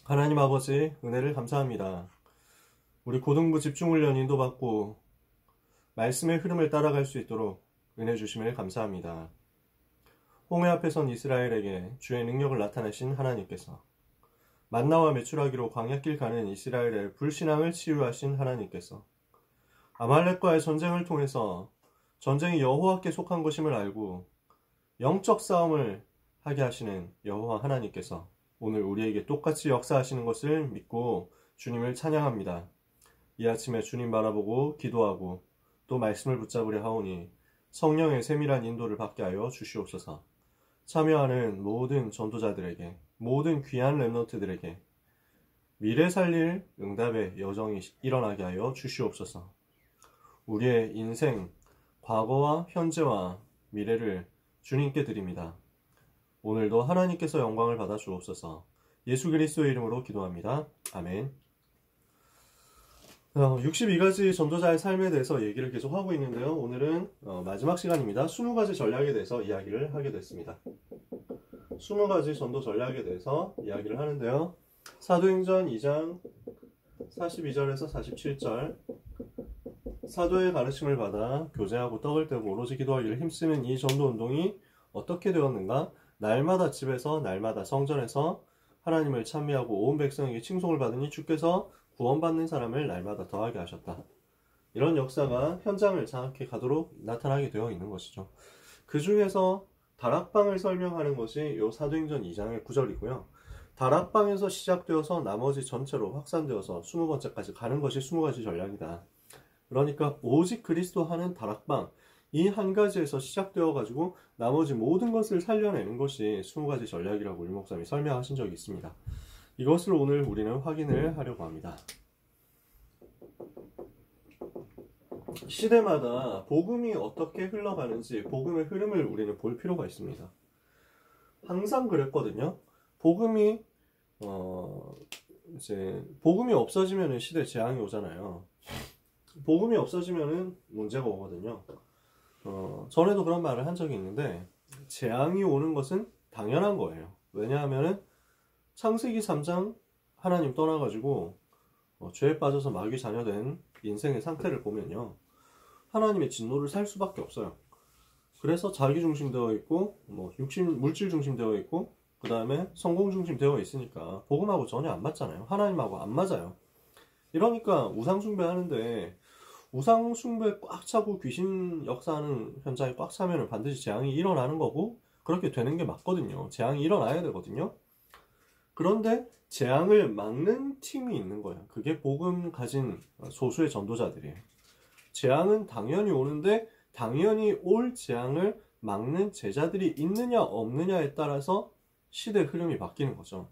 하나님 아버지, 은혜를 감사합니다. 우리 고등부 집중훈련 인도받고 말씀의 흐름을 따라갈 수 있도록 은혜 주심을 감사합니다. 홍해 앞에 선 이스라엘에게 주의 능력을 나타내신 하나님께서, 만나와 메추라기로 광야길 가는 이스라엘의 불신앙을 치유하신 하나님께서, 아말렉과의 전쟁을 통해서 전쟁이 여호와께 속한 것임을 알고 영적 싸움을 하게 하시는 여호와 하나님께서 오늘 우리에게 똑같이 역사하시는 것을 믿고 주님을 찬양합니다. 이 아침에 주님 바라보고 기도하고 또 말씀을 붙잡으려 하오니 성령의 세밀한 인도를 받게 하여 주시옵소서. 참여하는 모든 전도자들에게, 모든 귀한 렘넌트들에게 미래 살릴 응답의 여정이 일어나게 하여 주시옵소서. 우리의 인생, 과거와 현재와 미래를 주님께 드립니다. 오늘도 하나님께서 영광을 받아 주옵소서. 예수 그리스도의 이름으로 기도합니다. 아멘. 62가지 전도자의 삶에 대해서 얘기를 계속 하고 있는데요. 오늘은 마지막 시간입니다. 20가지 전략에 대해서 이야기를 하게 됐습니다. 20가지 전도 전략에 대해서 이야기를 하는데요. 사도행전 2장 42절에서 47절, 사도의 가르침을 받아 교제하고 떡을 떼고 오로지 기도하기를 힘쓰는 이 전도운동이 어떻게 되었는가? 날마다 집에서, 날마다 성전에서 하나님을 찬미하고 온 백성에게 칭송을 받으니 주께서 구원받는 사람을 날마다 더하게 하셨다. 이런 역사가 현장을 장악해 가도록 나타나게 되어 있는 것이죠. 그 중에서 다락방을 설명하는 것이 이 사도행전 2장의 9절이고요. 다락방에서 시작되어서 나머지 전체로 확산되어서 20번째까지 가는 것이 20가지 전략이다. 그러니까 오직 그리스도 하는 다락방, 이 한 가지에서 시작되어 가지고 나머지 모든 것을 살려내는 것이 20가지 전략이라고 유 목사님이 설명하신 적이 있습니다. 이것을 오늘 우리는 확인을 하려고 합니다. 시대마다 복음이 어떻게 흘러가는지, 복음의 흐름을 우리는 볼 필요가 있습니다. 항상 그랬거든요. 복음이 복음이 없어지면 시대 재앙이 오잖아요. 복음이 없어지면 문제가 오거든요. 전에도 그런 말을 한 적이 있는데, 재앙이 오는 것은 당연한 거예요. 왜냐하면 창세기 3장 하나님 떠나가지고 죄에 빠져서 마귀 자녀된 인생의 상태를 보면요, 하나님의 진노를 살 수밖에 없어요. 그래서 자기 중심되어 있고, 물질 중심되어 있고, 그 다음에 성공 중심되어 있으니까 복음하고 전혀 안 맞잖아요. 하나님하고 안 맞아요. 이러니까 우상 숭배하는데, 우상 숭배 꽉 차고 귀신 역사하는 현장이 꽉 차면 반드시 재앙이 일어나는 거고, 그렇게 되는 게 맞거든요. 재앙이 일어나야 되거든요. 그런데 재앙을 막는 팀이 있는 거예요. 그게 복음 가진 소수의 전도자들이에요. 재앙은 당연히 오는데, 당연히 올 재앙을 막는 제자들이 있느냐 없느냐에 따라서 시대 흐름이 바뀌는 거죠.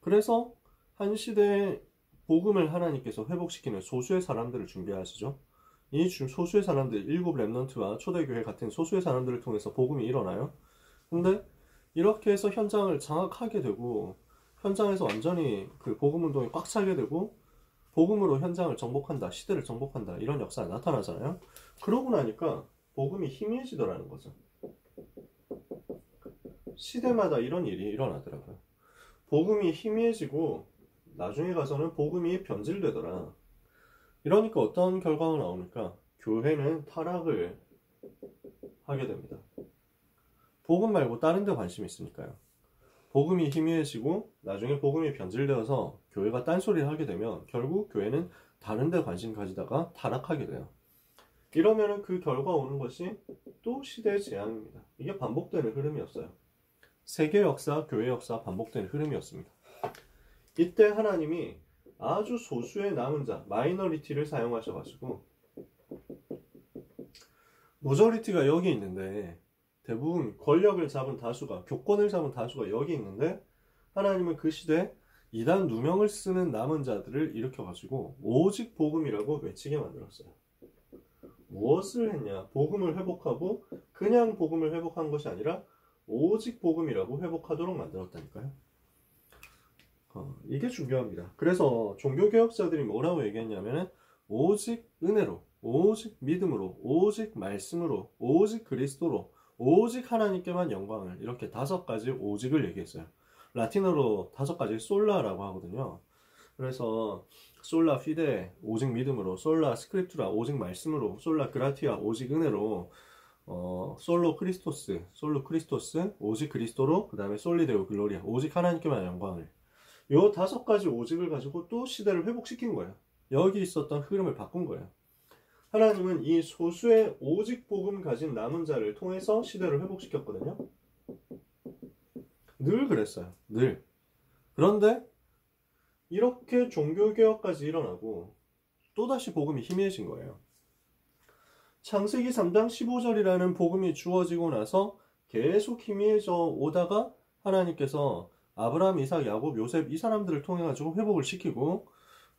그래서 한 시대에 복음을 하나님께서 회복시키는 소수의 사람들을 준비하시죠. 이 소수의 사람들, 일곱 렘넌트와 초대교회 같은 소수의 사람들을 통해서 복음이 일어나요. 근데 이렇게 해서 현장을 장악하게 되고, 현장에서 완전히 그 복음 운동이 꽉 차게 되고, 복음으로 현장을 정복한다, 시대를 정복한다, 이런 역사가 나타나잖아요. 그러고 나니까 복음이 희미해지더라는 거죠. 시대마다 이런 일이 일어나더라고요. 복음이 희미해지고 나중에 가서는 복음이 변질되더라. 이러니까 어떤 결과가 나오니까 교회는 타락을 하게 됩니다. 복음 말고 다른 데 관심이 있으니까요. 복음이 희미해지고 나중에 복음이 변질되어서 교회가 딴소리를 하게 되면 결국 교회는 다른 데 관심 가지다가 타락하게 돼요. 이러면 그 결과 오는 것이 또 시대의 재앙입니다. 이게 반복되는 흐름이었어요. 세계 역사, 교회 역사 반복되는 흐름이었습니다. 이때 하나님이 아주 소수의 남은 자, 마이너리티를 사용하셔가지고, 모저리티가 여기 있는데, 대부분 권력을 잡은 다수가, 교권을 잡은 다수가 여기 있는데, 하나님은 그 시대에 이단 누명을 쓰는 남은 자들을 일으켜가지고 오직 복음이라고 외치게 만들었어요. 무엇을 했냐? 복음을 회복하고, 그냥 복음을 회복한 것이 아니라 오직 복음이라고 회복하도록 만들었다니까요. 이게 중요합니다. 그래서 종교개혁자들이 뭐라고 얘기했냐면, 오직 은혜로, 오직 믿음으로, 오직 말씀으로, 오직 그리스도로, 오직 하나님께만 영광을, 이렇게 5가지 오직을 얘기했어요. 라틴어로 5가지 솔라라고 하거든요. 그래서 솔라 피데 오직 믿음으로, 솔라 스크립투라 오직 말씀으로, 솔라 그라티아 오직 은혜로, 솔로 크리스토스 오직 그리스도로, 그 다음에 솔리데오 글로리아 오직 하나님께만 영광을, 요 5가지 오직을 가지고 또 시대를 회복시킨 거예요. 여기 있었던 흐름을 바꾼 거예요. 하나님은 이 소수의 오직 복음 가진 남은 자를 통해서 시대를 회복시켰거든요. 늘 그랬어요. 늘. 그런데 이렇게 종교개혁까지 일어나고 또다시 복음이 희미해진 거예요. 창세기 3장 15절이라는 복음이 주어지고 나서 계속 희미해져 오다가 하나님께서 아브라함, 이삭, 야곱, 요셉 이 사람들을 통해 가지고 회복을 시키고,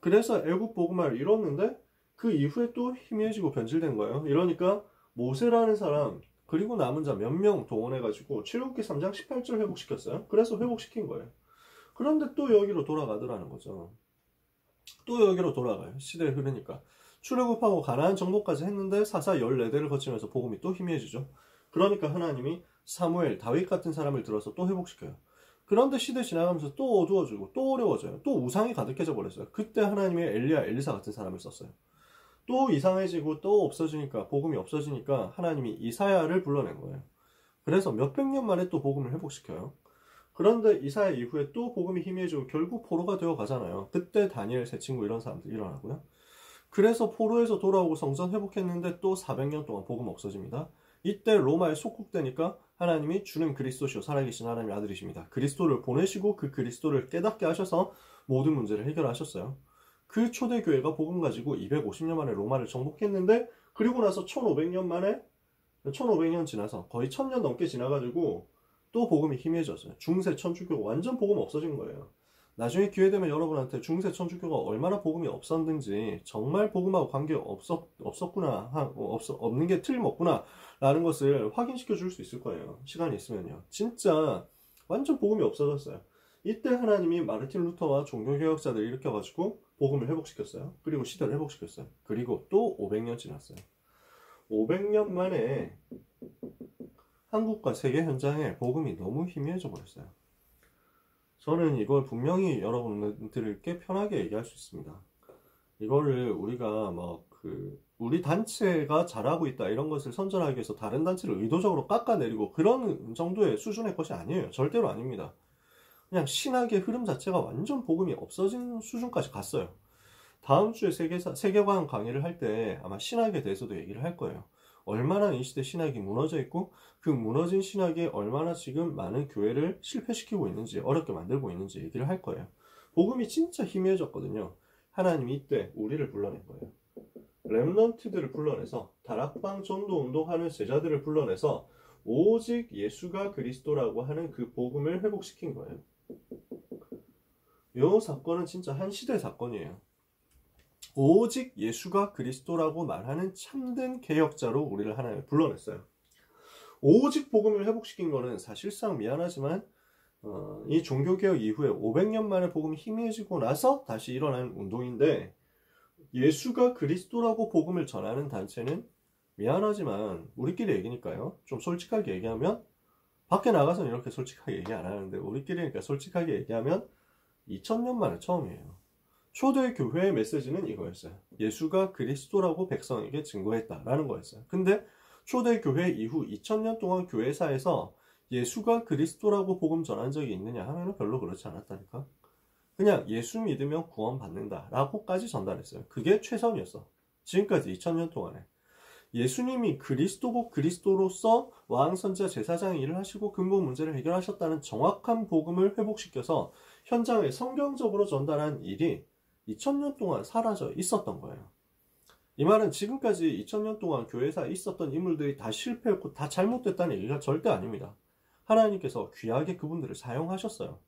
그래서 애국 복음화를 이뤘는데 그 이후에 또 희미해지고 변질된 거예요. 이러니까 모세라는 사람 그리고 남은 자 몇 명 동원해 가지고 출애굽기 3장 18절 회복시켰어요. 그래서 회복시킨 거예요. 그런데 또 여기로 돌아가더라는 거죠. 또 여기로 돌아가요. 시대에 흐르니까. 출애굽하고 가나안 정복까지 했는데 사사 14대를 거치면서 복음이 또 희미해지죠. 그러니까 하나님이 사무엘, 다윗 같은 사람을 들어서 또 회복시켜요. 그런데 시대 지나가면서 또 어두워지고 또 어려워져요. 또 우상이 가득해져 버렸어요. 그때 하나님이 엘리야, 엘리사 같은 사람을 썼어요. 또 이상해지고 또 없어지니까, 복음이 없어지니까 하나님이 이사야를 불러낸 거예요. 그래서 몇백 년 만에 또 복음을 회복시켜요. 그런데 이사야 이후에 또 복음이 희미해지고 결국 포로가 되어 가잖아요. 그때 다니엘, 새 친구 이런 사람들 일어나고요. 그래서 포로에서 돌아오고 성전 회복했는데 또 400년 동안 복음 없어집니다. 이때 로마에 속국되니까 하나님이 주는 그리스도시요 살아계신 하나님의 아들이십니다. 그리스도를 보내시고 그 그리스도를 깨닫게 하셔서 모든 문제를 해결하셨어요. 그 초대교회가 복음 가지고 250년 만에 로마를 정복했는데, 그리고 나서 1500년 지나서 거의 1000년 넘게 지나가지고 또 복음이 희미해졌어요. 중세 천주교가 완전 복음 없어진 거예요. 나중에 기회되면 여러분한테 중세 천주교가 얼마나 복음이 없었는지, 정말 복음하고 관계 없었구나, 없는 게 틀림없구나 라는 것을 확인시켜 줄 수 있을 거예요. 시간이 있으면요. 진짜 완전 복음이 없어졌어요. 이때 하나님이 마르틴 루터와 종교개혁자들을 일으켜가지고 복음을 회복시켰어요. 그리고 시대를 회복시켰어요. 그리고 또 500년 지났어요. 500년 만에 한국과 세계 현장에 복음이 너무 희미해져 버렸어요. 저는 이걸 분명히 여러분들께 편하게 얘기할 수 있습니다. 이거를 우리가 우리 단체가 잘하고 있다 이런 것을 선전하기 위해서 다른 단체를 의도적으로 깎아내리고 그런 정도의 수준의 것이 아니에요. 절대로 아닙니다. 그냥 신학의 흐름 자체가 완전 복음이 없어진 수준까지 갔어요. 다음 주에 세계관 강의를 할 때 아마 신학에 대해서도 얘기를 할 거예요. 얼마나 이 시대 신학이 무너져 있고 그 무너진 신학이 얼마나 지금 많은 교회를 실패시키고 있는지, 어렵게 만들고 있는지 얘기를 할 거예요. 복음이 진짜 희미해졌거든요. 하나님이 이때 우리를 불러낸 거예요. 렘넌트들을 불러내서, 다락방 전도 운동하는 제자들을 불러내서 오직 예수가 그리스도라고 하는 그 복음을 회복시킨 거예요. 이 사건은 진짜 한 시대 사건이에요. 오직 예수가 그리스도라고 말하는 참된 개혁자로 우리를 하나님이 불러냈어요. 오직 복음을 회복시킨 거는 사실상 미안하지만 이 종교개혁 이후에 500년 만에 복음이 희미해지고 나서 다시 일어난 운동인데, 예수가 그리스도라고 복음을 전하는 단체는 미안하지만 우리끼리 얘기니까요. 좀 솔직하게 얘기하면, 밖에 나가서는 이렇게 솔직하게 얘기 안 하는데 우리끼리니까 솔직하게 얘기하면 2000년 만에 처음이에요. 초대교회의 메시지는 이거였어요. 예수가 그리스도라고 백성에게 증거했다라는 거였어요. 근데 초대교회 이후 2000년 동안 교회사에서 예수가 그리스도라고 복음 전한 적이 있느냐 하면 별로 그렇지 않았다니까. 그냥 예수 믿으면 구원받는다 라고까지 전달했어요. 그게 최선이었어. 지금까지 2000년 동안에. 예수님이 그리스도고 그리스도로서 왕선자 제사장의 일을 하시고 근본 문제를 해결하셨다는 정확한 복음을 회복시켜서 현장에 성경적으로 전달한 일이 2000년 동안 사라져 있었던 거예요. 이 말은 지금까지 2000년 동안 교회사에 있었던 인물들이 다 실패했고 다 잘못됐다는 얘기가 절대 아닙니다. 하나님께서 귀하게 그분들을 사용하셨어요.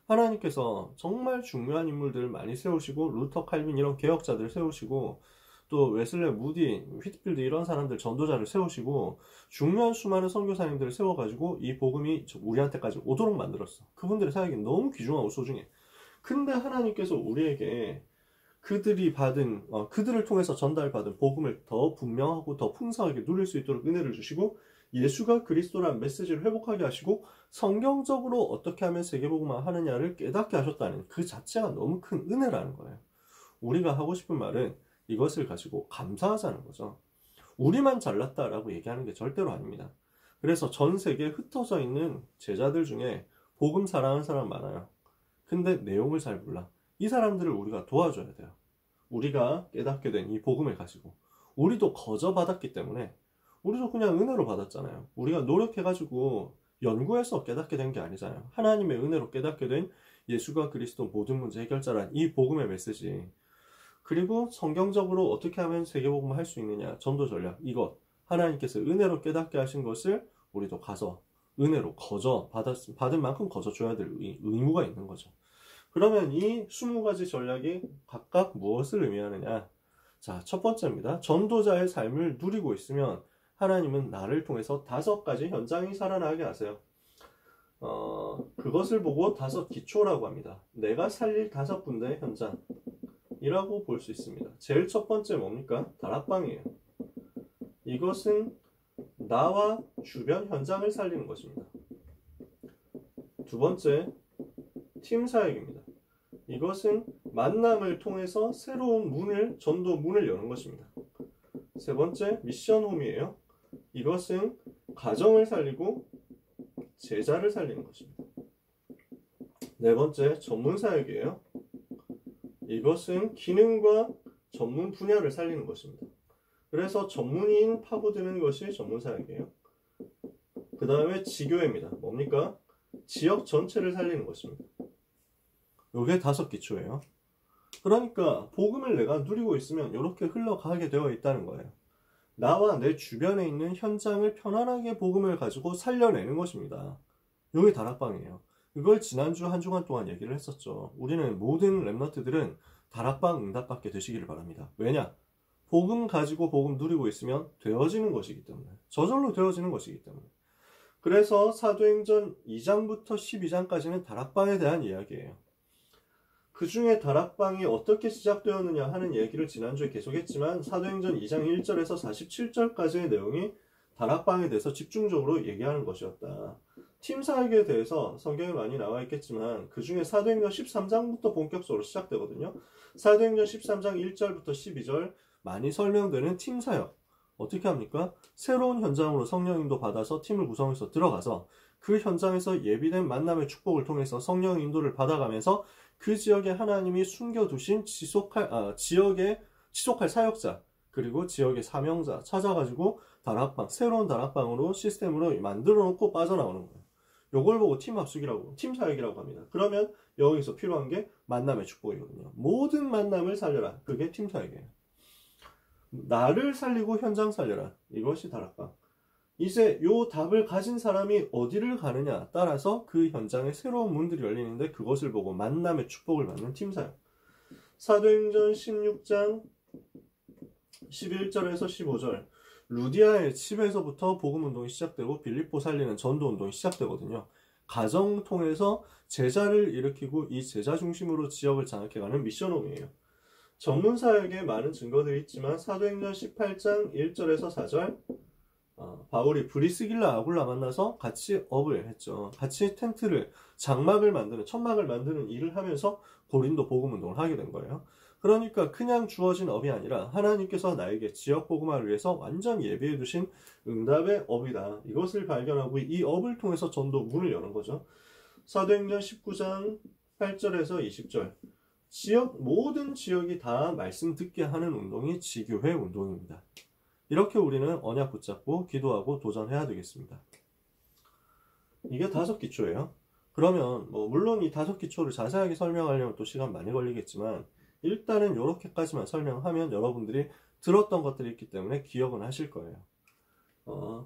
하나님께서 정말 중요한 인물들을 많이 세우시고, 루터, 칼빈 이런 개혁자들을 세우시고, 또 웨슬레, 무디, 휘트필드 이런 사람들 전도자를 세우시고, 중요한 수많은 선교사님들을 세워가지고 이 복음이 우리한테까지 오도록 만들었어. 그분들의 사역이 너무 귀중하고 소중해. 근데 하나님께서 우리에게 그들을 통해서 전달받은 복음을 더 분명하고 더 풍성하게 누릴 수 있도록 은혜를 주시고, 예수가 그리스도라는 메시지를 회복하게 하시고 성경적으로 어떻게 하면 세계복음화 하느냐를 깨닫게 하셨다는 그 자체가 너무 큰 은혜라는 거예요. 우리가 하고 싶은 말은 이것을 가지고 감사하자는 거죠. 우리만 잘났다라고 얘기하는 게 절대로 아닙니다. 그래서 전 세계에 흩어져 있는 제자들 중에 복음 사랑하는 사람 많아요. 근데 내용을 잘 몰라. 이 사람들을 우리가 도와줘야 돼요. 우리가 깨닫게 된 이 복음을 가지고 우리도 거저 받았기 때문에 우리도 그냥 은혜로 받았잖아요. 우리가 노력해가지고 연구해서 깨닫게 된 게 아니잖아요. 하나님의 은혜로 깨닫게 된 예수가 그리스도 모든 문제 해결자란 이 복음의 메시지, 그리고 성경적으로 어떻게 하면 세계복음을 할 수 있느냐, 전도 전략, 이것 하나님께서 은혜로 깨닫게 하신 것을 우리도 가서 은혜로 거저 받은 만큼 거저 줘야 될 의무가 있는 거죠. 그러면 이 20가지 전략이 각각 무엇을 의미하느냐? 자, 첫 번째입니다. 전도자의 삶을 누리고 있으면 하나님은 나를 통해서 5가지 현장이 살아나게 하세요. 그것을 보고 5 기초라고 합니다. 내가 살릴 5군데의 현장이라고 볼 수 있습니다. 제일 첫 번째 뭡니까? 다락방이에요. 이것은 나와 주변 현장을 살리는 것입니다. 두 번째, 팀 사역입니다. 이것은 만남을 통해서 새로운 문을, 전도 문을 여는 것입니다. 세 번째, 미션 홈이에요. 이것은 가정을 살리고 제자를 살리는 것입니다. 네 번째, 전문 사역이에요. 이것은 기능과 전문 분야를 살리는 것입니다. 그래서 전문인 파고드는 것이 전문 사역이에요. 그 다음에 지교회입니다. 뭡니까? 지역 전체를 살리는 것입니다. 요게 5 기초예요. 그러니까 복음을 내가 누리고 있으면 이렇게 흘러가게 되어 있다는 거예요. 나와 내 주변에 있는 현장을 편안하게 복음을 가지고 살려내는 것입니다. 요게 다락방이에요. 이걸 지난주 한 주간 동안 얘기를 했었죠. 우리는 모든 랩런트들은 다락방 응답받게 되시기를 바랍니다. 왜냐? 복음 가지고 복음 누리고 있으면 되어지는 것이기 때문에, 저절로 되어지는 것이기 때문에. 그래서 사도행전 2장부터 12장까지는 다락방에 대한 이야기예요. 그 중에 다락방이 어떻게 시작되었느냐 하는 얘기를 지난주에 계속했지만 사도행전 2장 1절에서 47절까지의 내용이 다락방에 대해서 집중적으로 얘기하는 것이었다. 팀 사역에 대해서 성경에 많이 나와 있겠지만 그 중에 사도행전 13장부터 본격적으로 시작되거든요. 사도행전 13장 1절부터 12절 많이 설명되는 팀 사역. 어떻게 합니까? 새로운 현장으로 성령 인도 받아서 팀을 구성해서 들어가서 그 현장에서 예비된 만남의 축복을 통해서 성령 인도를 받아가면서 그 지역에 하나님이 숨겨두신 지역에 지속할 사역자, 그리고 지역의 사명자 찾아가지고 다락방, 새로운 다락방으로 시스템으로 만들어 놓고 빠져나오는 거예요. 요걸 보고 팀 합숙이라고, 팀 사역이라고 합니다. 그러면 여기서 필요한 게 만남의 축복이거든요. 모든 만남을 살려라. 그게 팀 사역이에요. 나를 살리고 현장 살려라. 이것이 다락방. 이제 요 답을 가진 사람이 어디를 가느냐 따라서 그 현장에 새로운 문들이 열리는데 그것을 보고 만남의 축복을 받는 팀 사역. 사도행전 16장 11절에서 15절 루디아의 집에서부터 복음운동이 시작되고 빌립보 살리는 전도운동이 시작되거든요. 가정 통해서 제자를 일으키고 이 제자 중심으로 지역을 장악해가는 미션홈이에요. 전문사역에 많은 증거들이 있지만 사도행전 18장 1절에서 4절 바울이 브리스길라 아굴라 만나서 같이 업을 했죠. 같이 텐트를, 장막을 만드는, 천막을 만드는 일을 하면서 고린도 복음운동을 하게 된 거예요. 그러니까 그냥 주어진 업이 아니라 하나님께서 나에게 지역 복음화를 위해서 완전 예비해 두신 응답의 업이다. 이것을 발견하고 이 업을 통해서 전도 문을 여는 거죠. 사도행전 19장 8절에서 20절 모든 지역이 다 말씀 듣게 하는 운동이 지교회 운동입니다. 이렇게 우리는 언약 붙잡고 기도하고 도전해야 되겠습니다. 이게 5 기초예요. 그러면 물론 이 5 기초를 자세하게 설명하려면 또 시간 많이 걸리겠지만 일단은 이렇게까지만 설명하면 여러분들이 들었던 것들이 있기 때문에 기억은 하실 거예요.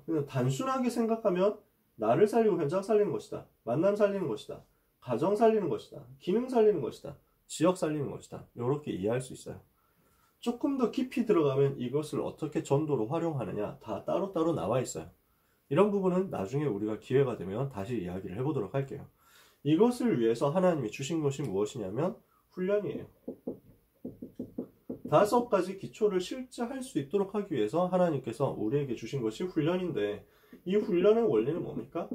그냥 단순하게 생각하면 나를 살리고 현장 살리는 것이다. 만남 살리는 것이다. 가정 살리는 것이다. 기능 살리는 것이다. 지역 살리는 것이다. 이렇게 이해할 수 있어요. 조금 더 깊이 들어가면 이것을 어떻게 전도로 활용하느냐 다 따로따로 나와 있어요. 이런 부분은 나중에 우리가 기회가 되면 다시 이야기를 해보도록 할게요. 이것을 위해서 하나님이 주신 것이 무엇이냐면 훈련이에요. 5가지 기초를 실제 할 수 있도록 하기 위해서 하나님께서 우리에게 주신 것이 훈련인데 이 훈련의 원리는 뭡니까?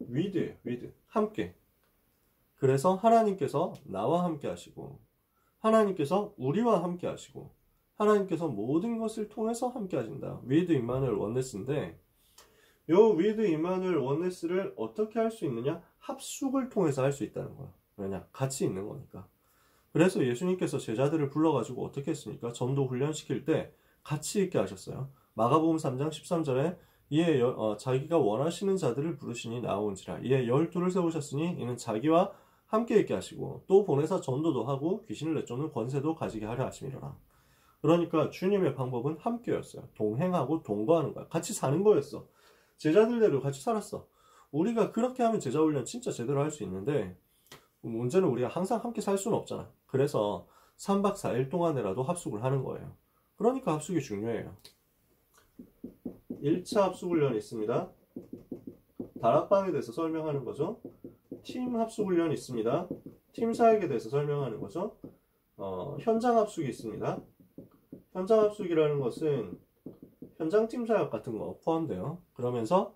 with예요. with. 함께. 그래서 하나님께서 나와 함께 하시고, 하나님께서 우리와 함께 하시고, 하나님께서 모든 것을 통해서 함께 하신다. with 임마누엘 원네스인데, 요 with 임마누엘 원네스를 어떻게 할 수 있느냐? 합숙을 통해서 할 수 있다는 거야. 왜냐? 같이 있는 거니까. 그래서 예수님께서 제자들을 불러가지고 어떻게 했습니까? 전도 훈련시킬 때 같이 있게 하셨어요. 마가복음 3장 13절에 이에 자기가 원하시는 자들을 부르시니 나오는지라. 이에 12를 세우셨으니 이는 자기와 함께 있게 하시고 또 보내사 전도도 하고 귀신을 내쫓는 권세도 가지게 하려 하심이라. 그러니까 주님의 방법은 함께였어요. 동행하고 동거하는 거야. 같이 사는 거였어. 제자들대로 같이 살았어. 우리가 그렇게 하면 제자 훈련 진짜 제대로 할 수 있는데 문제는 우리가 항상 함께 살 수는 없잖아. 그래서 3박 4일 동안이라도 합숙을 하는 거예요. 그러니까 합숙이 중요해요. 1차 합숙훈련이 있습니다. 다락방에 대해서 설명하는 거죠. 팀 합숙훈련이 있습니다. 팀 사역에 대해서 설명하는 거죠. 현장 합숙이 있습니다. 현장 합숙이라는 것은 현장 팀 사역 같은 거 포함돼요. 그러면서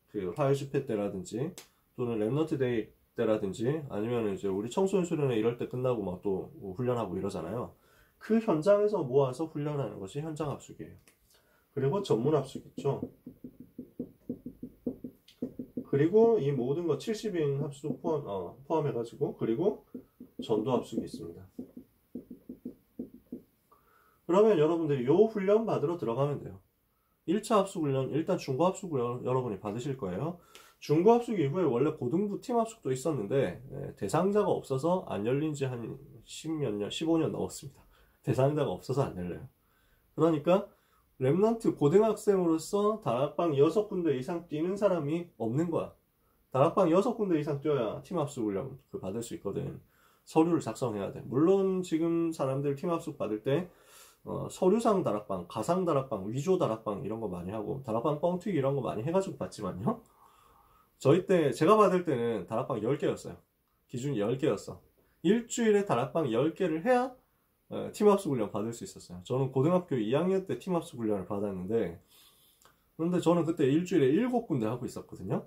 그 화요 집회 때라든지 또는 랩너트 데이 때라든지 아니면 이제 우리 청소년 수련회 이럴 때 끝나고 막 또 훈련하고 이러잖아요. 그 현장에서 모아서 훈련하는 것이 현장 합숙이에요. 그리고 전문 합숙 있죠. 그리고 이 모든 거 70인 합숙 포함해가지고 그리고 전도 합숙이 있습니다. 그러면 여러분들이 요 훈련 받으러 들어가면 돼요. 1차 합숙 훈련, 일단 중고 합숙을 여러분이 받으실 거예요. 중고 합숙 이후에 원래 고등부 팀 합숙도 있었는데 대상자가 없어서 안 열린 지 한 10몇 년, 15년 넘었습니다. 대상자가 없어서 안 열려요. 그러니까 랩넌트 고등학생으로서 다락방 6군데 이상 뛰는 사람이 없는 거야. 다락방 6군데 이상 뛰어야 팀 합숙 훈련 받을 수 있거든. 서류를 작성해야 돼. 물론 지금 사람들 팀 합숙 받을 때 서류상 다락방, 가상 다락방, 위조 다락방 이런 거 많이 하고 다락방 뻥튀기 이런 거 많이 해가지고 받지만요. 저희 때 제가 받을 때는 다락방 10개였어요. 기준이 10개였어. 일주일에 다락방 10개를 해야 팀합숙 훈련 받을 수 있었어요. 저는 고등학교 2학년 때 팀합숙 훈련을 받았는데 그런데 저는 그때 일주일에 7군데 하고 있었거든요.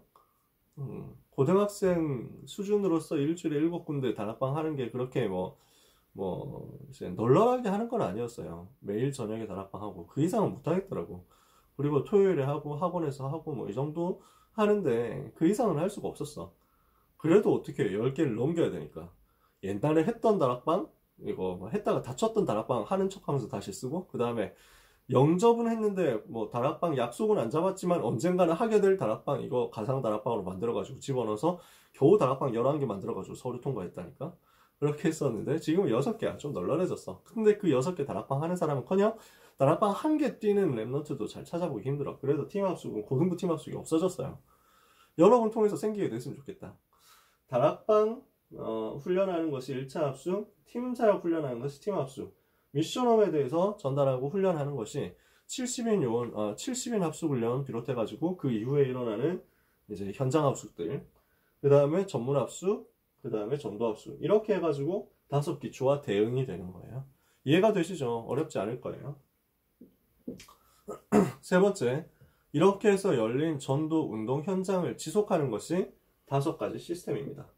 고등학생 수준으로서 일주일에 7군데 다락방 하는 게 그렇게 이제 널널하게 하는 건 아니었어요. 매일 저녁에 다락방 하고 그 이상은 못 하겠더라고. 그리고 토요일에 하고 학원에서 하고 뭐 이 정도 하는데 그 이상은 할 수가 없었어. 그래도 어떻게 10개를 넘겨야 되니까. 옛날에 했던 다락방 이거 했다가 다쳤던 다락방 하는 척 하면서 다시 쓰고 그 다음에 영접은 했는데 뭐 다락방 약속은 안 잡았지만 언젠가는 하게 될 다락방 이거 가상 다락방으로 만들어가지고 집어넣어서 겨우 다락방 11개 만들어가지고 서류 통과했다니까. 그렇게 했었는데 지금은 6개야. 좀 널널해졌어. 근데 그 6개 다락방 하는 사람은커녕 다락방 1개 뛰는 랩너트도 잘 찾아보기 힘들어. 그래서 팀합숙은 고등부 팀합숙이 없어졌어요. 여러분 통해서 생기게 됐으면 좋겠다. 다락방 훈련하는 것이 1차 합숙, 팀 사역 훈련하는 것이 팀 합숙, 미션홈에 대해서 전달하고 훈련하는 것이 70인 합숙 훈련 비롯해가지고 그 이후에 일어나는 이제 현장 합숙들, 그 다음에 전문 합숙, 그 다음에 전도 합숙 이렇게 해가지고 5기초와 대응이 되는 거예요. 이해가 되시죠? 어렵지 않을 거예요. 세 번째, 이렇게 해서 열린 전도 운동 현장을 지속하는 것이 5가지 시스템입니다.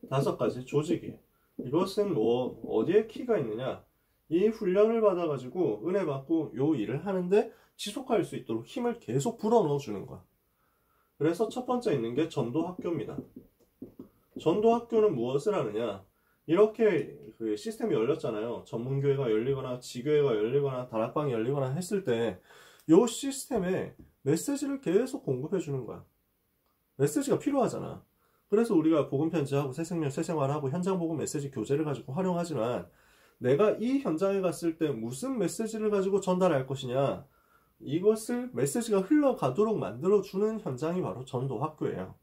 5가지 조직이에요. 이것은 어디에 키가 있느냐? 이 훈련을 받아가지고 은혜 받고 요 일을 하는데 지속할 수 있도록 힘을 계속 불어넣어 주는 거야. 그래서 첫 번째 있는 게 전도학교입니다. 전도학교는 무엇을 하느냐? 이렇게 그 시스템이 열렸잖아요. 전문교회가 열리거나 지교회가 열리거나 다락방이 열리거나 했을 때 이 시스템에 메시지를 계속 공급해 주는 거야. 메시지가 필요하잖아. 그래서 우리가 복음 편지하고 새생명 새생활하고 현장 복음 메시지 교재를 가지고 활용하지만 내가 이 현장에 갔을 때 무슨 메시지를 가지고 전달할 것이냐, 이것을 메시지가 흘러가도록 만들어주는 현장이 바로 전도학교예요.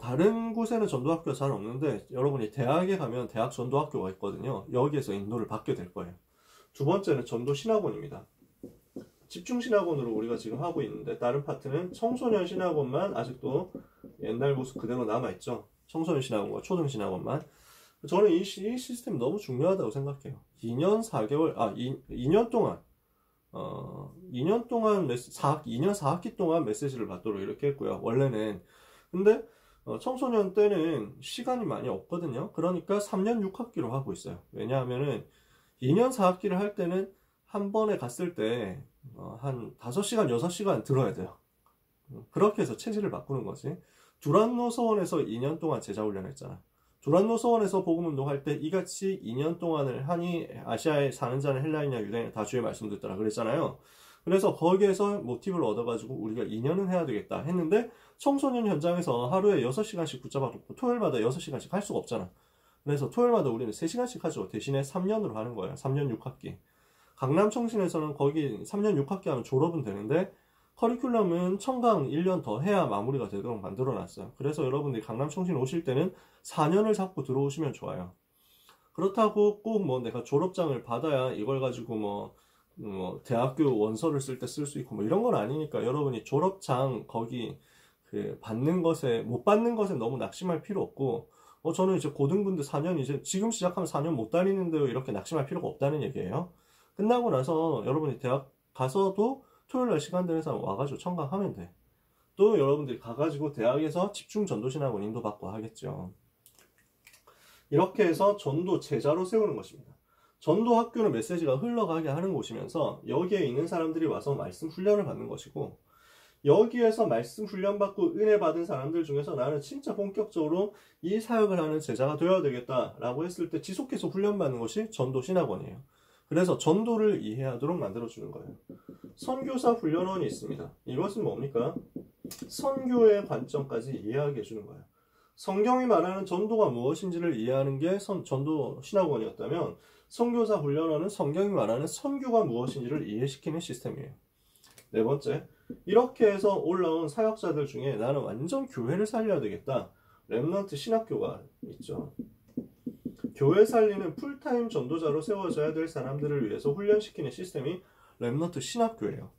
다른 곳에는 전도학교가 잘 없는데 여러분이 대학에 가면 대학 전도학교가 있거든요. 여기에서 인도를 받게 될 거예요. 두 번째는 전도신학원입니다. 집중신학원으로 우리가 지금 하고 있는데 다른 파트는 청소년 신학원만 아직도 옛날 모습 그대로 남아있죠. 청소년 신학원과 초등 신학원만. 저는 이 시스템 너무 중요하다고 생각해요. 2년 4개월, 2년 동안 2년 동안 2년 4학기 동안 메시지를 받도록 이렇게 했고요. 원래는. 근데 청소년 때는 시간이 많이 없거든요. 그러니까 3년 6학기로 하고 있어요. 왜냐하면은 2년 4학기를 할 때는 한 번에 갔을 때 한 5시간, 6시간 들어야 돼요. 그렇게 해서 체질을 바꾸는 거지. 두란노 서원에서 2년 동안 제자훈련을 했잖아. 두란노 서원에서 복음운동 할 때 이같이 2년 동안을 하니 아시아에 사는 자는 헬라인이냐 유대인이냐 다 주의 말씀 듣더라 그랬잖아요. 그래서 거기에서 모티브를 얻어가지고 우리가 2년은 해야 되겠다 했는데 청소년 현장에서 하루에 6시간씩 붙잡아놓고 토요일마다 6시간씩 할 수가 없잖아. 그래서 토요일마다 우리는 3시간씩 하죠. 대신에 3년으로 하는 거예요. 3년 6학기. 강남청신에서는 거기 3년 6학기 하면 졸업은 되는데 커리큘럼은 청강 1년 더 해야 마무리가 되도록 만들어놨어요. 그래서 여러분들이 강남청신 오실 때는 4년을 잡고 들어오시면 좋아요. 그렇다고 꼭 뭐 내가 졸업장을 받아야 이걸 가지고 뭐 대학교 원서를 쓸 때 쓸 수 있고 뭐 이런 건 아니니까 여러분이 졸업장 거기 그 받는 것에 못 받는 것에 너무 낙심할 필요 없고 저는 이제 고등분들 4년 이제 지금 시작하면 4년 못 다니는데요 이렇게 낙심할 필요가 없다는 얘기예요. 끝나고 나서 여러분이 대학 가서도 토요일날 시간 되는 사람 와가지고 청강하면 돼. 또 여러분들이 가가지고 대학에서 집중 전도신학원 인도받고 하겠죠. 이렇게 해서 전도 제자로 세우는 것입니다. 전도 학교는 메시지가 흘러가게 하는 곳이면서 여기에 있는 사람들이 와서 말씀 훈련을 받는 것이고 여기에서 말씀 훈련 받고 은혜 받은 사람들 중에서 나는 진짜 본격적으로 이 사역을 하는 제자가 되어야 되겠다라고 했을 때 지속해서 훈련받는 것이 전도 신학원이에요. 그래서 전도를 이해하도록 만들어주는 거예요. 선교사 훈련원이 있습니다. 이것은 뭡니까? 선교의 관점까지 이해하게 해주는 거예요. 성경이 말하는 전도가 무엇인지를 이해하는 게 전도 신학원이었다면 선교사 훈련원은 성경이 말하는 선교가 무엇인지를 이해시키는 시스템이에요. 네 번째, 이렇게 해서 올라온 사역자들 중에 나는 완전 교회를 살려야 되겠다. 렘넌트 신학교가 있죠. 교회 살리는 풀타임 전도자로 세워져야 될 사람들을 위해서 훈련시키는 시스템이 렘넌트 신학교예요.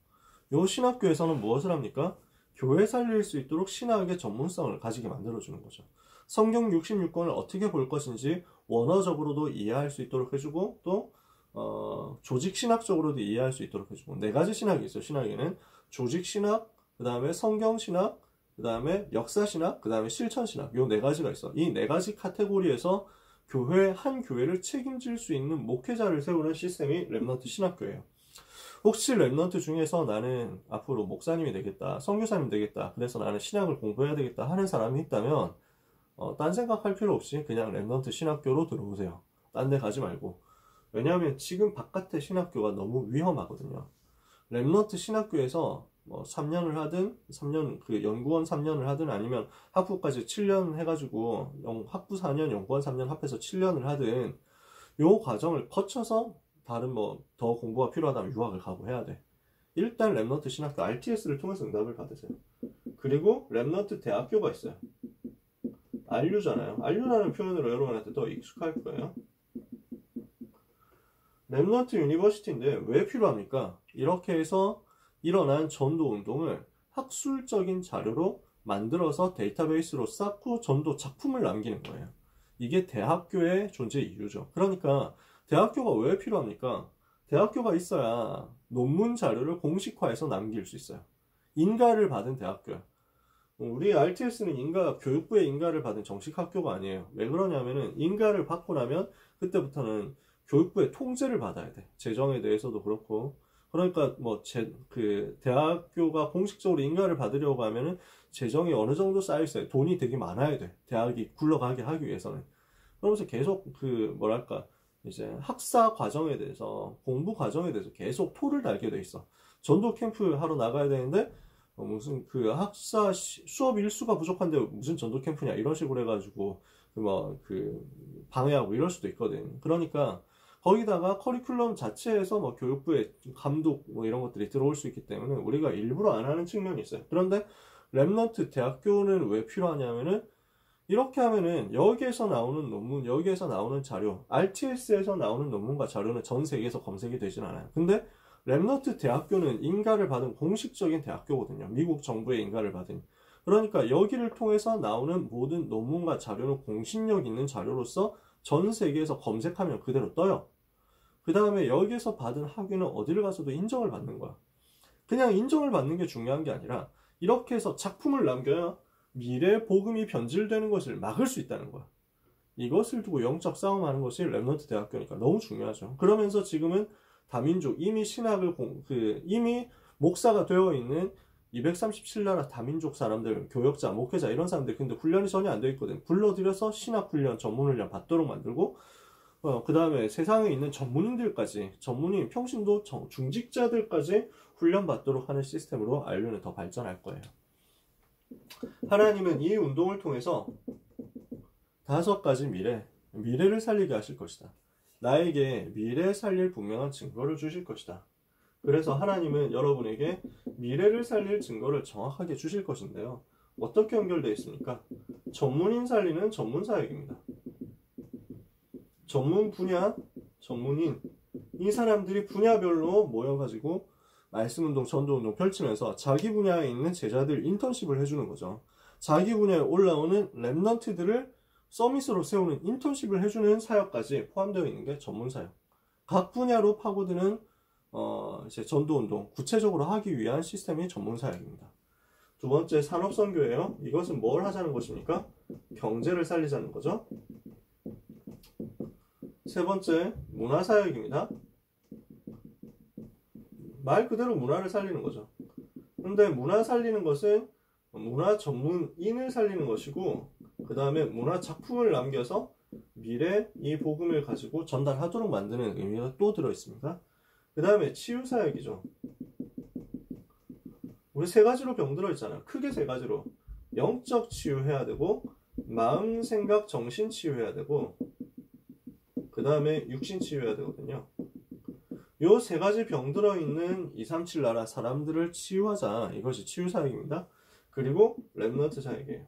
이 신학교에서는 무엇을 합니까? 교회 살릴 수 있도록 신학의 전문성을 가지게 만들어주는 거죠. 성경 66권을 어떻게 볼 것인지 원어적으로도 이해할 수 있도록 해주고 또 조직신학적으로도 이해할 수 있도록 해주고 4가지 신학이 있어요. 신학에는 조직신학, 그 다음에 성경신학, 그 다음에 역사신학, 그 다음에 실천신학 이 4가지가 있어. 이 4가지 카테고리에서 한 교회를 책임질 수 있는 목회자를 세우는 시스템이 렘넌트 신학교예요. 혹시 렘넌트 중에서 나는 앞으로 목사님이 되겠다, 선교사님 되겠다, 그래서 나는 신학을 공부해야 되겠다 하는 사람이 있다면 딴 생각할 필요 없이 그냥 렘넌트 신학교로 들어오세요. 딴 데 가지 말고. 왜냐하면 지금 바깥의 신학교가 너무 위험하거든요. 렘넌트 신학교에서 뭐 3년을 하든 3년 그 연구원 3년을 하든 아니면 학부까지 7년 해가지고 학부 4년 연구원 3년 합해서 7년을 하든 요 과정을 거쳐서 다른 뭐 더 공부가 필요하다면 유학을 가고 해야 돼. 일단 렘넌트 신학교 RTS를 통해서 응답을 받으세요. 그리고 렘넌트 대학교가 있어요. RU잖아요. RU라는 표현으로 여러분한테 더 익숙할 거예요. 렘넌트 유니버시티인데 왜 필요합니까? 이렇게 해서 일어난 전도 운동을 학술적인 자료로 만들어서 데이터베이스로 쌓고 전도 작품을 남기는 거예요. 이게 대학교의 존재 이유죠. 그러니까 대학교가 왜 필요합니까? 대학교가 있어야 논문 자료를 공식화해서 남길 수 있어요. 인가를 받은 대학교야. 우리 RTS는 교육부의 인가를 받은 정식 학교가 아니에요. 왜 그러냐면은 인가를 받고 나면 그때부터는 교육부의 통제를 받아야 돼. 재정에 대해서도 그렇고. 그러니까 대학교가 공식적으로 인가를 받으려고 하면은 재정이 어느 정도 쌓여 있어요. 돈이 되게 많아야 돼. 대학이 굴러가게 하기 위해서는. 그러면서 계속 이제 학사 과정에 대해서, 공부 과정에 대해서 계속 토를 달게 돼 있어. 전도 캠프 하러 나가야 되는데 무슨 학사 수업 일수가 부족한데 무슨 전도 캠프냐 이런 식으로 해가지고 방해하고 이럴 수도 있거든. 그러니까 거기다가 커리큘럼 자체에서 교육부의 감독 이런 것들이 들어올 수 있기 때문에 우리가 일부러 안 하는 측면이 있어요. 그런데 렘넌트 대학교는 왜 필요하냐면은 이렇게 하면은 여기에서 나오는 논문, 여기에서 나오는 자료, RTS에서 나오는 논문과 자료는 전 세계에서 검색이 되진 않아요. 근데 렘넌트 대학교는 인가를 받은 공식적인 대학교거든요. 미국 정부의 인가를 받은. 그러니까 여기를 통해서 나오는 모든 논문과 자료는 공신력 있는 자료로서 전 세계에서 검색하면 그대로 떠요. 그 다음에 여기에서 받은 학위는 어디를 가서도 인정을 받는 거야. 그냥 인정을 받는 게 중요한 게 아니라 이렇게 해서 작품을 남겨야 미래 복음이 변질되는 것을 막을 수 있다는 거야. 이것을 두고 영적 싸움하는 것이 렘넌트 대학교니까 너무 중요하죠. 그러면서 지금은 다민족, 이미 신학을 이미 목사가 되어 있는 237나라 다민족 사람들, 교역자, 목회자 이런 사람들 근데 훈련이 전혀 안 되어 있거든. 불러들여서 신학 훈련, 전문 훈련 받도록 만들고 그 다음에 세상에 있는 전문인들까지, 전문인, 평신도 중직자들까지 훈련받도록 하는 시스템으로 인류는 더 발전할 거예요. 하나님은 이 운동을 통해서 5가지 미래를 살리게 하실 것이다. 나에게 미래 살릴 분명한 증거를 주실 것이다. 그래서 하나님은 여러분에게 미래를 살릴 증거를 정확하게 주실 것인데요. 어떻게 연결되어 있습니까? 전문인 살리는 전문 사역입니다. 전문 분야, 전문인, 이 사람들이 분야별로 모여가지고 말씀운동, 전도운동 펼치면서 자기 분야에 있는 제자들 인턴십을 해주는 거죠. 자기 분야에 올라오는 렘넌트들을 서밋으로 세우는 인턴십을 해주는 사역까지 포함되어 있는 게 전문 사역. 각 분야로 파고드는 이제 전도운동 구체적으로 하기 위한 시스템이 전문 사역입니다. 두 번째 산업선교예요. 이것은 뭘 하자는 것입니까? 경제를 살리자는 거죠. 세 번째 문화사역입니다. 말 그대로 문화를 살리는 거죠. 근데 문화 살리는 것은 문화 전문인을 살리는 것이고 그 다음에 문화 작품을 남겨서 미래 이 복음을 가지고 전달하도록 만드는 의미가 또 들어있습니다. 그 다음에 치유사역이죠. 우리 3가지로 병들어 있잖아요. 크게 3가지로. 영적 치유해야 되고 마음, 생각, 정신 치유해야 되고 그 다음에 육신 치유해야 되거든요. 요 3가지 병들어 있는 237 나라 사람들을 치유하자. 이것이 치유사역입니다. 그리고 렘넌트 사역이에요.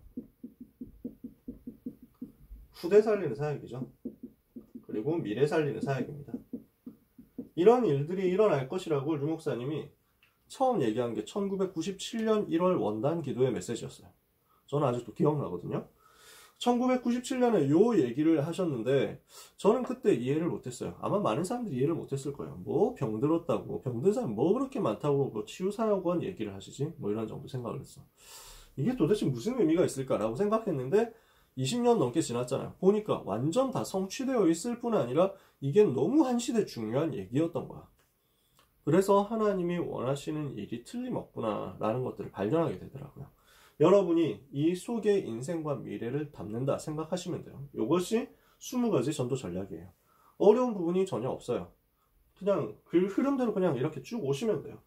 후대 살리는 사역이죠. 그리고 미래 살리는 사역입니다. 이런 일들이 일어날 것이라고 류 목사님이 처음 얘기한 게 1997년 1월 원단 기도의 메시지였어요. 저는 아직도 기억나거든요. 1997년에 요 얘기를 하셨는데 저는 그때 이해를 못했어요. 아마 많은 사람들이 이해를 못했을 거예요. 뭐 병들었다고, 병든 사람 뭐 그렇게 많다고 뭐 치유사역원 얘기를 하시지? 뭐 이런 정도 생각을 했어. 이게 도대체 무슨 의미가 있을까라고 생각했는데 20년 넘게 지났잖아요. 보니까 완전 다 성취되어 있을 뿐 아니라 이게 너무 한 시대 중요한 얘기였던 거야. 그래서 하나님이 원하시는 일이 틀림없구나 라는 것들을 발견하게 되더라고요. 여러분이 이 속에 인생과 미래를 담는다 생각하시면 돼요. 이것이 20가지 전도 전략이에요. 어려운 부분이 전혀 없어요. 그냥 그 흐름대로 그냥 이렇게 쭉 오시면 돼요.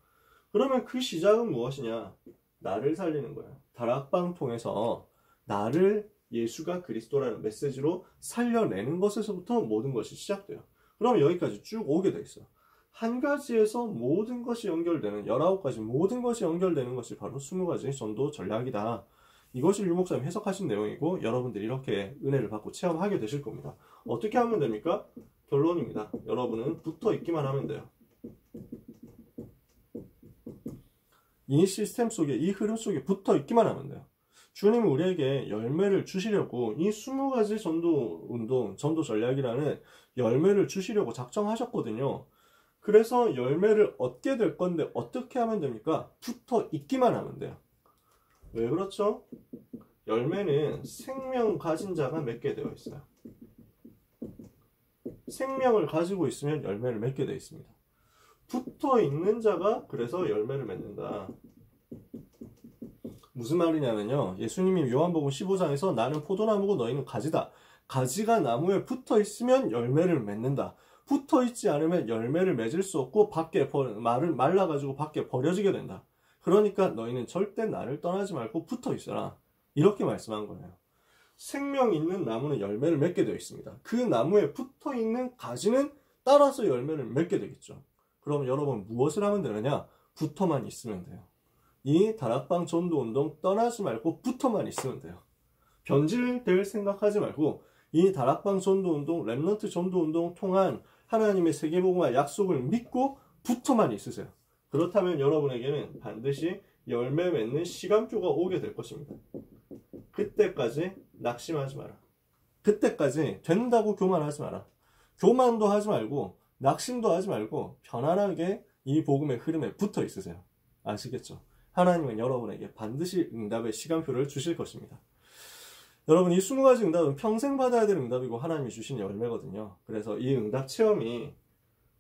그러면 그 시작은 무엇이냐? 나를 살리는 거예요. 다락방 통해서 나를 예수가 그리스도라는 메시지로 살려내는 것에서부터 모든 것이 시작돼요. 그럼 여기까지 쭉 오게 돼 있어요. 한 가지에서 모든 것이 연결되는 19가지 모든 것이 연결되는 것이 바로 20가지 전도 전략이다. 이것을 유 목사님 해석하신 내용이고 여러분들이 이렇게 은혜를 받고 체험하게 되실 겁니다. 어떻게 하면 됩니까? 결론입니다. 여러분은 붙어 있기만 하면 돼요. 이 시스템 속에 이 흐름 속에 붙어 있기만 하면 돼요. 주님은 우리에게 열매를 주시려고 이 20가지 전도 운동, 전도 전략이라는 열매를 주시려고 작정하셨거든요. 그래서 열매를 얻게 될 건데 어떻게 하면 됩니까? 붙어 있기만 하면 돼요. 왜 그렇죠? 열매는 생명 가진 자가 맺게 되어 있어요. 생명을 가지고 있으면 열매를 맺게 되어 있습니다. 붙어 있는 자가 그래서 열매를 맺는다. 무슨 말이냐면요. 예수님이 요한복음 15장에서 나는 포도나무고 너희는 가지다. 가지가 나무에 붙어 있으면 열매를 맺는다. 붙어 있지 않으면 열매를 맺을 수 없고 말라가지고 밖에 버려지게 된다. 그러니까 너희는 절대 나를 떠나지 말고 붙어 있어라. 이렇게 말씀한 거예요. 생명 있는 나무는 열매를 맺게 되어 있습니다. 그 나무에 붙어 있는 가지는 따라서 열매를 맺게 되겠죠. 그럼 여러분 무엇을 하면 되느냐? 붙어만 있으면 돼요. 이 다락방 전도운동 떠나지 말고 붙어만 있으면 돼요. 변질될 생각하지 말고 이 다락방 전도운동, 렘넌트 전도운동 통한 하나님의 세계복음화 약속을 믿고 붙어만 있으세요. 그렇다면 여러분에게는 반드시 열매 맺는 시간표가 오게 될 것입니다. 그때까지 낙심하지 마라. 그때까지 된다고 교만하지 마라. 교만도 하지 말고 낙심도 하지 말고 편안하게 이 복음의 흐름에 붙어 있으세요. 아시겠죠? 하나님은 여러분에게 반드시 응답의 시간표를 주실 것입니다. 여러분, 이 20가지 응답은 평생 받아야 될 응답이고 하나님이 주신 열매거든요. 그래서 이 응답 체험이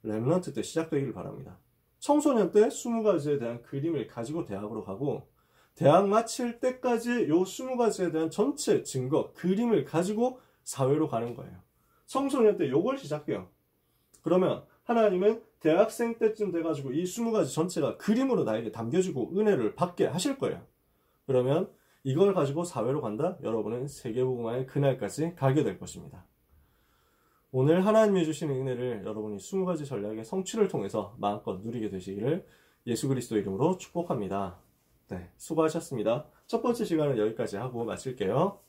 렘넌트 때 시작되기를 바랍니다. 청소년 때 20가지에 대한 그림을 가지고 대학으로 가고, 대학 마칠 때까지 요 20가지에 대한 전체 증거, 그림을 가지고 사회로 가는 거예요. 청소년 때 요걸 시작해요. 그러면 하나님은 대학생 때쯤 돼가지고 이 20가지 전체가 그림으로 나에게 담겨지고 은혜를 받게 하실 거예요. 그러면 이걸 가지고 사회로 간다? 여러분은 세계복음화의 그날까지 가게 될 것입니다. 오늘 하나님이 주시는 은혜를 여러분이 20가지 전략의 성취를 통해서 마음껏 누리게 되시기를 예수 그리스도 이름으로 축복합니다. 네, 수고하셨습니다. 첫 번째 시간은 여기까지 하고 마칠게요.